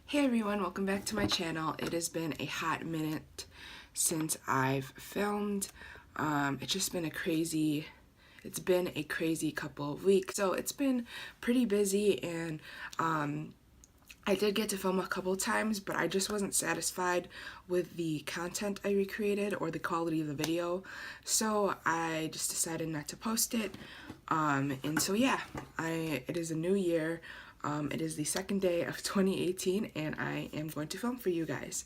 Hey everyone, welcome back to my channel. It has been a hot minute since I've filmed. It's been a crazy couple of weeks. So it's been pretty busy, and I did get to film a couple times, but I just wasn't satisfied with the content I recreated or the quality of the video. So I just decided not to post it. And so yeah, it is a new year. It is the second day of 2018, and I am going to film for you guys.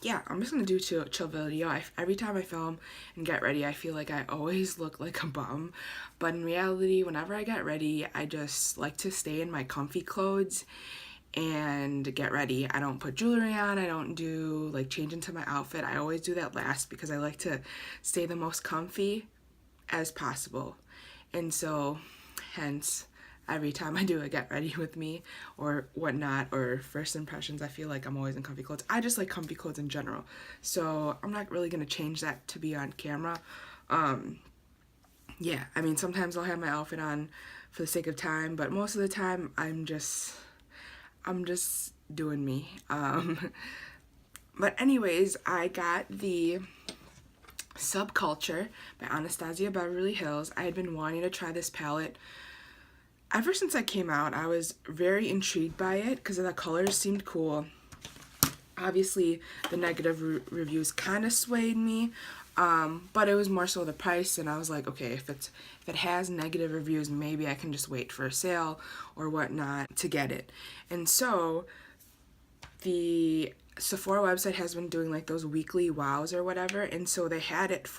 Yeah, I'm just gonna do a chill video. Every time I film and get ready, I feel like I always look like a bum. But in reality, whenever I get ready, I just like to stay in my comfy clothes and get ready. I don't put jewelry on. I don't do like change into my outfit. I always do that last because I like to stay the most comfy as possible. And so, hence, every time I do a get ready with me or whatnot or first impressions, I feel like I'm always in comfy clothes. I just like comfy clothes in general, so I'm not really gonna change that to be on camera. Yeah, I mean, sometimes I'll have my outfit on for the sake of time, but most of the time I'm just doing me. But anyways, I got the Subculture by Anastasia Beverly Hills. I had been wanting to try this palette ever since I came out. I was very intrigued by it because the colors seemed cool. Obviously, the negative reviews kind of swayed me, but it was more so the price, and I was like, okay, if it has negative reviews, maybe I can just wait for a sale or whatnot to get it. And so the Sephora website has been doing like those weekly wows or whatever, and so they had it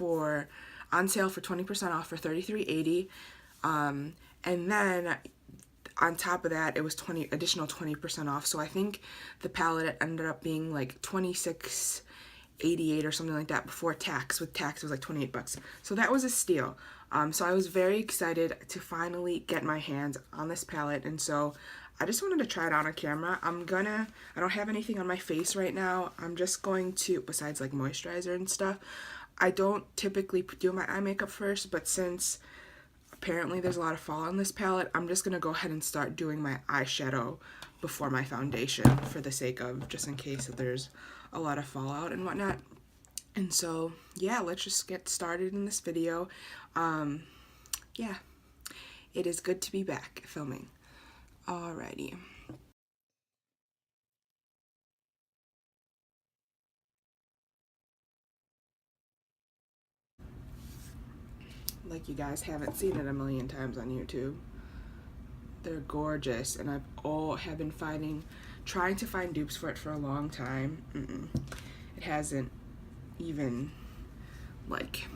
on sale for 20% off for $33.80. And then on top of that, it was additional 20% off. So I think the palette ended up being like $26.88 or something like that before tax. With tax, it was like 28 bucks. So that was a steal. So I was very excited to finally get my hands on this palette, and so I just wanted to try it on camera. I don't have anything on my face right now. I'm just going to, besides like moisturizer and stuff, I don't typically do my eye makeup first, but since apparently there's a lot of fall on this palette, I'm just gonna go ahead and start doing my eyeshadow before my foundation, for the sake of, just in case that there's a lot of fallout and whatnot. And so yeah, let's just get started in this video. Yeah, it is good to be back filming. Alrighty. Like, you guys haven't seen it a million times on YouTube. They're gorgeous, and have been trying to find dupes for it for a long time. It hasn't even, like,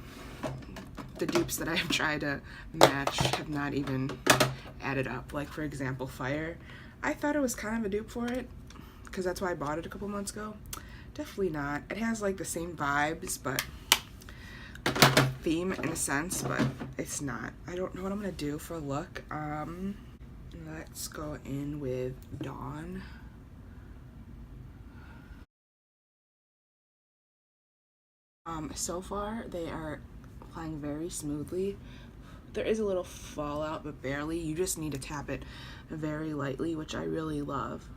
the dupes that I have tried to match have not even added up. Like, for example, Fire. I thought it was kind of a dupe for it, because that's why I bought it a couple months ago. Definitely not. It has like the same vibes, but theme in a sense, but it's not. I don't know what I'm gonna do for a look. Let's go in with Dawn. So far they are applying very smoothly. There is a little fallout, but barely. You just need to tap it very lightly, which I really love.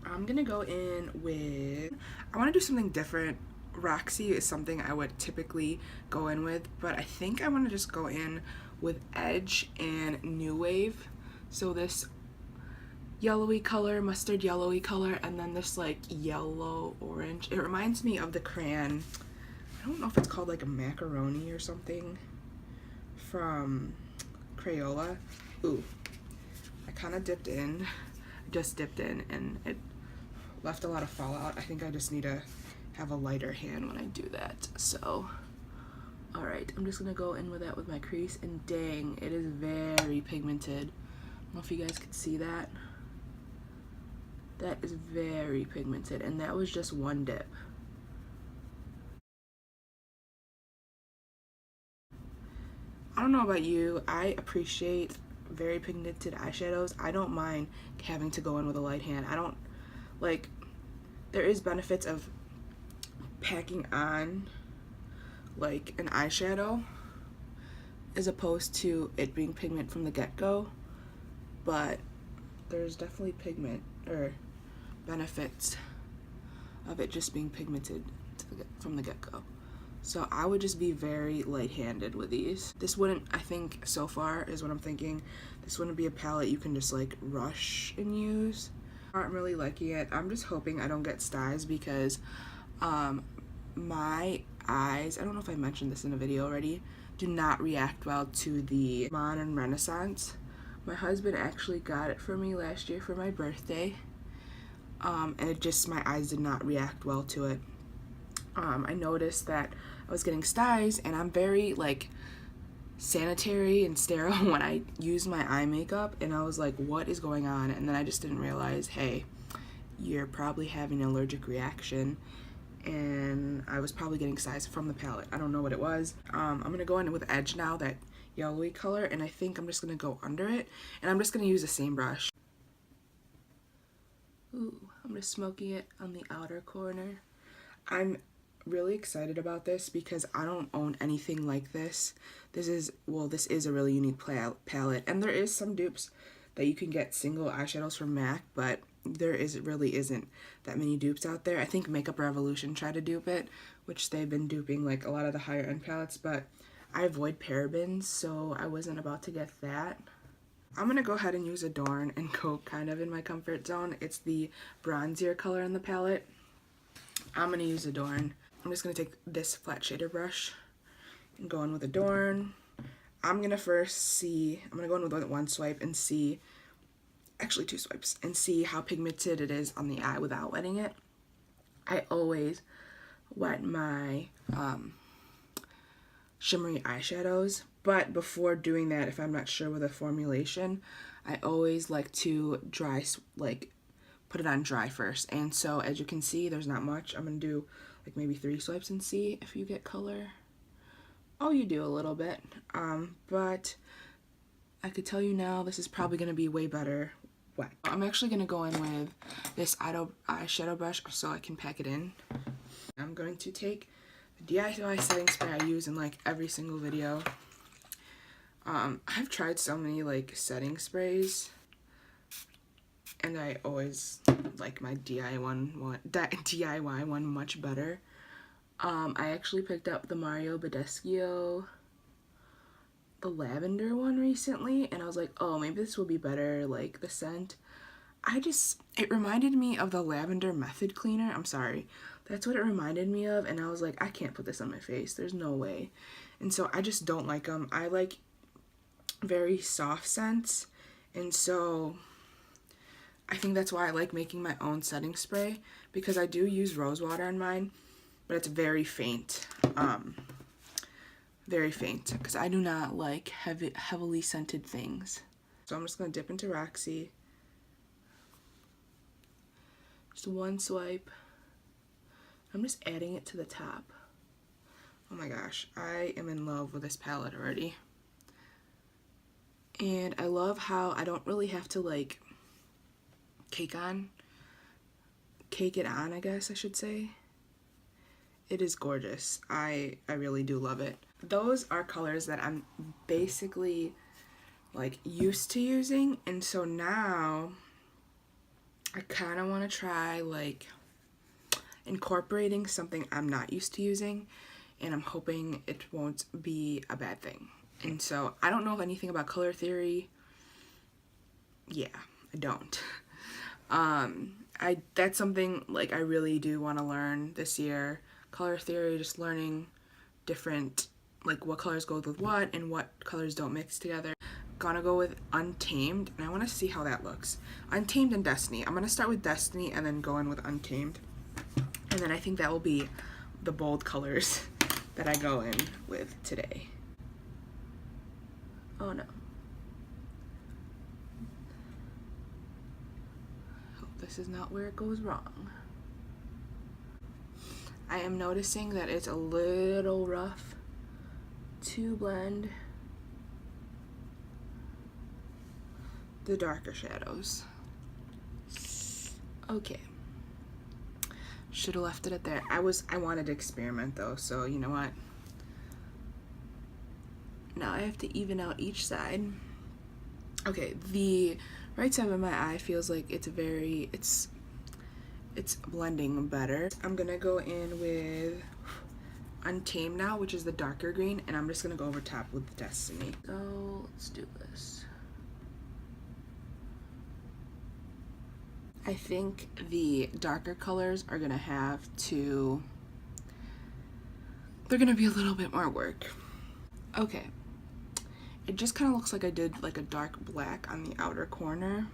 I'm gonna go in with, I want to do something different. Roxy is something I would typically go in with, but I think I want to just go in with Edge and New Wave. So this yellowy color, mustard yellowy color, and then this like yellow orange. It reminds me of the crayon, I don't know if it's called like a macaroni or something, from Crayola. Ooh, I kind of just dipped in, and it left a lot of fallout. I think I just need to have a lighter hand when I do that. So, alright, I'm just gonna go in with that with my crease, and dang, it is very pigmented. I don't know if you guys can see that. That is very pigmented, and that was just one dip. I don't know about you, I appreciate very pigmented eyeshadows. I don't mind having to go in with a light hand. I don't, like, there is benefits of packing on like an eyeshadow as opposed to it being pigment from the get-go, but there's definitely pigment or benefits of it just being pigmented from the get-go. So I would just be very light-handed with these. This wouldn't, I think, so far is what I'm thinking, this wouldn't be a palette you can just like rush and use. I aren't really liking it. I'm just hoping I don't get styes because my eyes, I don't know if I mentioned this in a video already, do not react well to the Modern Renaissance. My husband actually got it for me last year for my birthday. And it just, my eyes did not react well to it. I noticed that I was getting styes, and I'm very like sanitary and sterile when I use my eye makeup, and I was like, what is going on? And then I just didn't realize, hey, you're probably having an allergic reaction, and I was probably getting styes from the palette. I don't know what it was. I'm gonna go in with Edge now, that yellowy color, and I think I'm just gonna go under it, and I'm just gonna use the same brush. Ooh, I'm just smoking it on the outer corner. I'm really excited about this because I don't own anything like this. This is a really unique palette, and there is some dupes that you can get single eyeshadows from MAC, but really isn't that many dupes out there. I think Makeup Revolution tried to dupe it, which they've been duping like a lot of the higher end palettes, but I avoid parabens, so I wasn't about to get that. I'm gonna go ahead and use Adorn and go kind of in my comfort zone. It's the bronzier color in the palette. I'm gonna use Adorn. I'm just gonna take this flat shader brush and go in with Adorn. I'm gonna go in with one swipe and see, actually 2 swipes, and see how pigmented it is on the eye without wetting it. I always wet my shimmery eyeshadows, but before doing that, if I'm not sure with a formulation, I always like to put it on dry first. And so as you can see, there's not much. I'm gonna do like maybe 3 swipes and see if you get color. Oh, you do a little bit, but I could tell you now this is probably gonna be way better wet. I'm actually gonna go in with this eyeshadow brush so I can pack it in. I'm going to take the DIY setting spray I use in like every single video. I've tried so many like setting sprays, and I always like my DIY one much better. I actually picked up the Mario Badescu, the lavender one recently, and I was like, oh, maybe this will be better, like the scent. It reminded me of the Lavender Method Cleaner. I'm sorry. That's what it reminded me of, and I was like, I can't put this on my face. There's no way. And so I just don't like them. I like very soft scents, and so I think that's why I like making my own setting spray, because I do use rose water on mine, but it's very faint. Very faint, because I do not like heavily scented things. So I'm just going to dip into Roxy. Just one swipe. I'm just adding it to the top. Oh my gosh, I am in love with this palette already. And I love how I don't really have to like cake it on, I guess I should say. It is gorgeous. I really do love it. Those are colors that I'm basically like used to using, and so now I kind of want to try like incorporating something I'm not used to using, and I'm hoping it won't be a bad thing. And so I don't know anything about color theory. Yeah, I don't. That's something like I really do want to learn this year. Color theory, just learning different, like what colors go with what and what colors don't mix together. Gonna go with Untamed, and I want to see how that looks. Untamed and Destiny. I'm gonna start with Destiny and then go in with Untamed, and then I think that will be the bold colors that I go in with today. Oh no. Hope this is not where it goes wrong. I am noticing that it's a little rough to blend the darker shadows. Okay. Should have left it at there. I wanted to experiment though, so you know what? Now I have to even out each side. Okay, the right side of my eye feels like it's blending better. I'm gonna go in with Untamed now, which is the darker green, and I'm just gonna go over top with Destiny. So let's do this. I think the darker colors are gonna they're gonna be a little bit more work. Okay, it just kind of looks like I did like a dark black on the outer corner.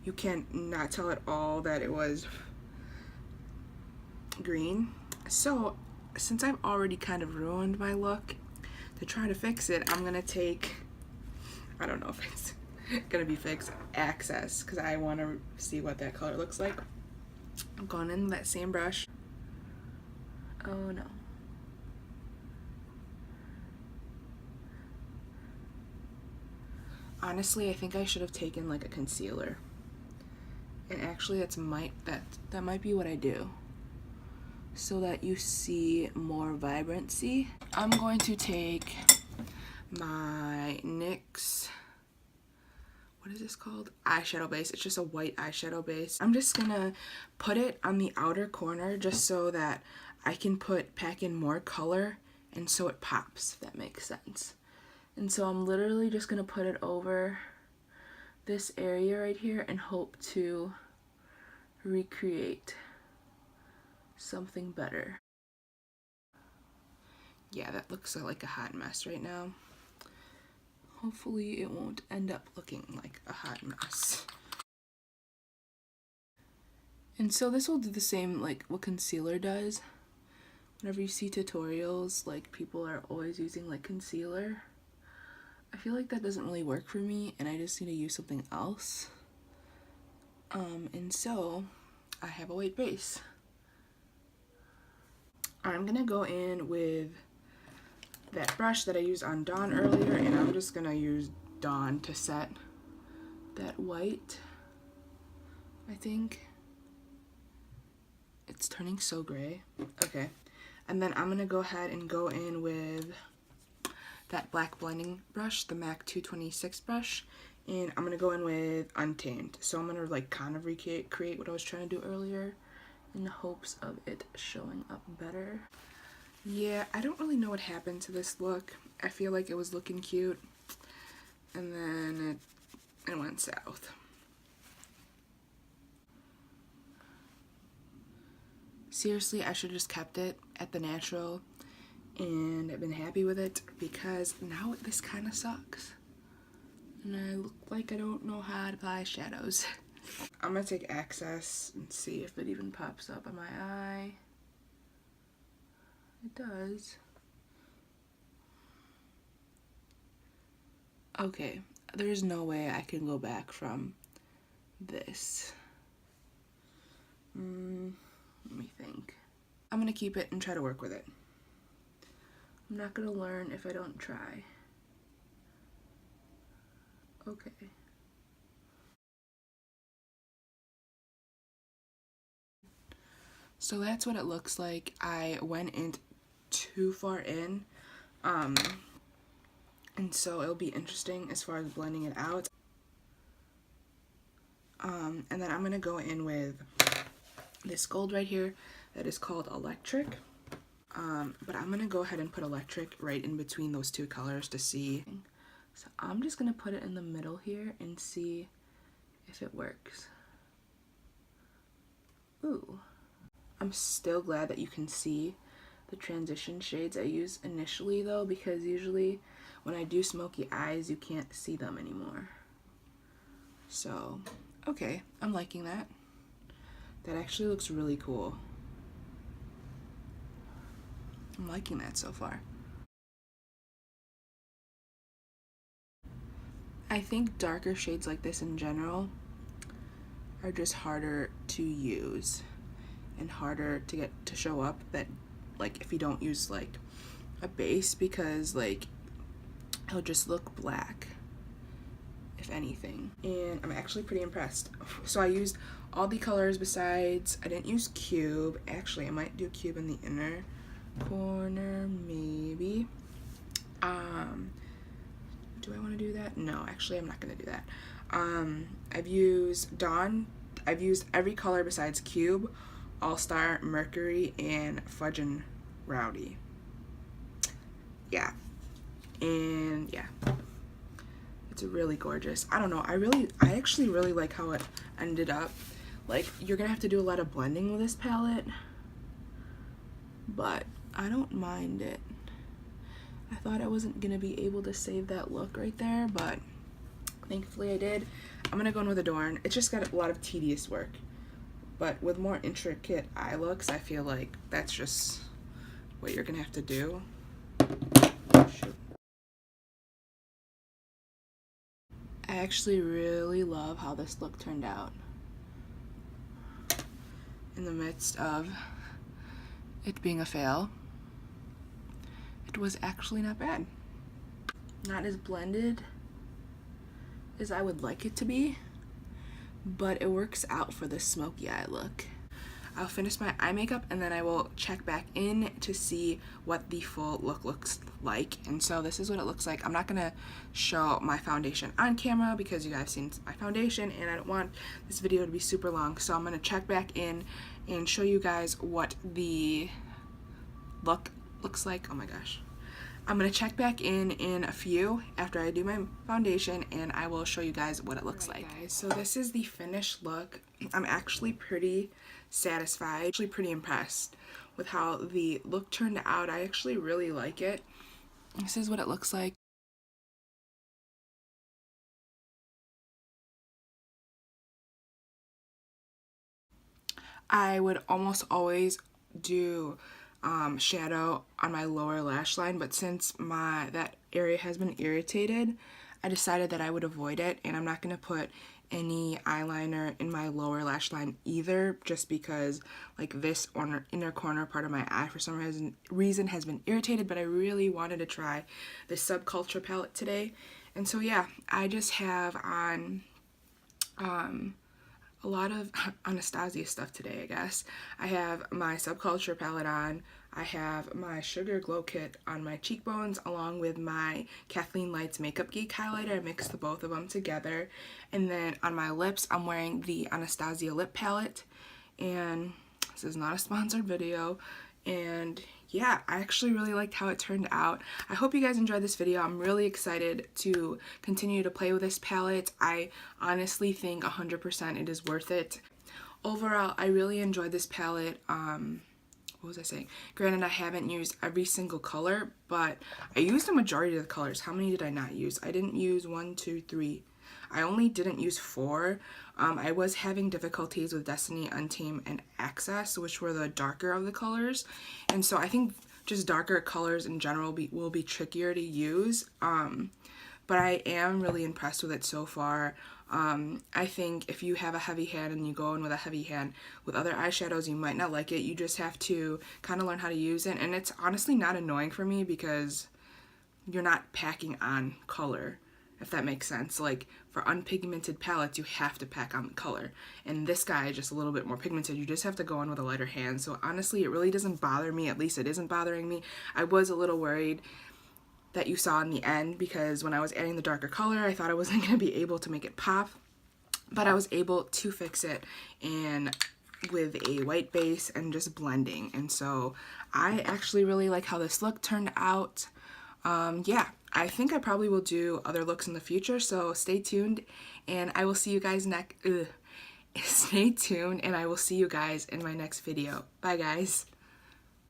You can not tell at all that it was green. So since I've already kind of ruined my look, to try to fix it, I'm gonna take, I don't know if it's gonna be fixed, Access, because I want to see what that color looks like. I'm going in that same brush. Oh no. Honestly, I think I should have taken like a concealer. And actually that might be what I do, so that you see more vibrancy. I'm going to take my NYX, what is this called? Eyeshadow base. It's just a white eyeshadow base. I'm just gonna put it on the outer corner just so that I can pack in more color and so it pops, if that makes sense. And so I'm literally just gonna put it over this area right here and hope to recreate something better. Yeah, that looks like a hot mess right now. Hopefully it won't end up looking like a hot mess. And so this will do the same like what concealer does. Whenever you see tutorials, like people are always using like concealer. I feel like that doesn't really work for me and I just need to use something else. And so I have a white base. I'm gonna go in with that brush that I used on Dawn earlier, and I'm just gonna use Dawn to set that white. I think it's turning so gray. Okay, and then I'm gonna go ahead and go in with that black blending brush, the MAC 226 brush, and I'm gonna go in with Untamed. So I'm gonna like kind of create what I was trying to do earlier in the hopes of it showing up better. Yeah, I don't really know what happened to this look. I feel like it was looking cute, and then it went south. Seriously, I should have just kept it at the natural, and I've been happy with it, because now this kind of sucks. And I look like I don't know how to apply shadows. I'm gonna take Access and see if it even pops up on my eye. It does. Okay, there's no way I can go back from this. Let me think. I'm gonna keep it and try to work with it. I'm not gonna learn if I don't try. Okay. So that's what it looks like. I went in too far in, and so it'll be interesting as far as blending it out. And then I'm gonna go in with this gold right here that is called Electric. But I'm gonna go ahead and put Electric right in between those two colors to see. So I'm just gonna put it in the middle here and see if it works. Ooh. I'm still glad that you can see the transition shades I used initially though, because usually when I do smoky eyes, you can't see them anymore. So, okay, I'm liking that. That actually looks really cool. I'm liking that so far. I think darker shades like this in general are just harder to use and harder to get to show up, that like if you don't use like a base, because like it'll just look black if anything. And I'm actually pretty impressed. So I used all the colors besides, I didn't use Cube. Actually, I might do Cube in the inner corner maybe. Do I want to do that? No, actually I'm not gonna do that. I've used Dawn. I've used every color besides Cube, All Star, Mercury, and Fudgin' Rowdy. Yeah. And yeah. It's really gorgeous. I don't know. I actually really like how it ended up. Like, you're gonna have to do a lot of blending with this palette, but I don't mind it. I thought I wasn't gonna be able to save that look right there, but thankfully I did. I'm gonna go in with Adorn. It's just got a lot of tedious work, but with more intricate eye looks, I feel like that's just what you're gonna have to do. Shoot. I actually really love how this look turned out in the midst of it being a fail. It was actually not bad. Not as blended as I would like it to be, but it works out for the smoky eye look. I'll finish my eye makeup and then I will check back in to see what the full look looks like. And so this is what it looks like. I'm not gonna show my foundation on camera because you guys seen my foundation and I don't want this video to be super long. So I'm gonna check back in and show you guys what the look looks like. Oh my gosh. I'm gonna check back in a few after I do my foundation and I will show you guys what it looks like. Guys, so this is the finished look. I'm actually pretty satisfied, actually pretty impressed with how the look turned out. I actually really like it. This is what it looks like. I would almost always do shadow on my lower lash line, but since that area has been irritated, I decided that I would avoid it, and I'm not going to put any eyeliner in my lower lash line either, just because like this inner corner part of my eye for some reason has been irritated. But I really wanted to try this Subculture palette today, and so yeah, I just have on a lot of Anastasia stuff today, I guess. I have my Subculture palette on. I have my Sugar Glow Kit on my cheekbones along with my Kathleen Lights Makeup Geek highlighter. I mixed the both of them together. And then on my lips, I'm wearing the Anastasia lip palette. And this is not a sponsored video. And yeah, I actually really liked how it turned out. I hope you guys enjoyed this video. I'm really excited to continue to play with this palette. I honestly think 100% it is worth it. Overall, I really enjoyed this palette. What was I saying? Granted, I haven't used every single color, but I used a majority of the colors. How many did I not use? I didn't use 1, 2, 3. I only didn't use 4. I was having difficulties with Destiny, Untamed, and Access, which were the darker of the colors. And so I think just darker colors in general will be trickier to use. But I am really impressed with it so far. I think if you have a heavy hand and you go in with a heavy hand with other eyeshadows, you might not like it. You just have to kind of learn how to use it. And it's honestly not annoying for me because you're not packing on color, if that makes sense. Like for unpigmented palettes, you have to pack on the color. And this guy is just a little bit more pigmented. You just have to go in with a lighter hand. So honestly, it really doesn't bother me. At least it isn't bothering me. I was a little worried that you saw in the end because when I was adding the darker color, I thought I wasn't going to be able to make it pop, but I was able to fix it and with a white base and just blending. And so I actually really like how this look turned out. Yeah, I think I probably will do other looks in the future, so stay tuned and I will see you guys stay tuned and I will see you guys in my next video. Bye guys.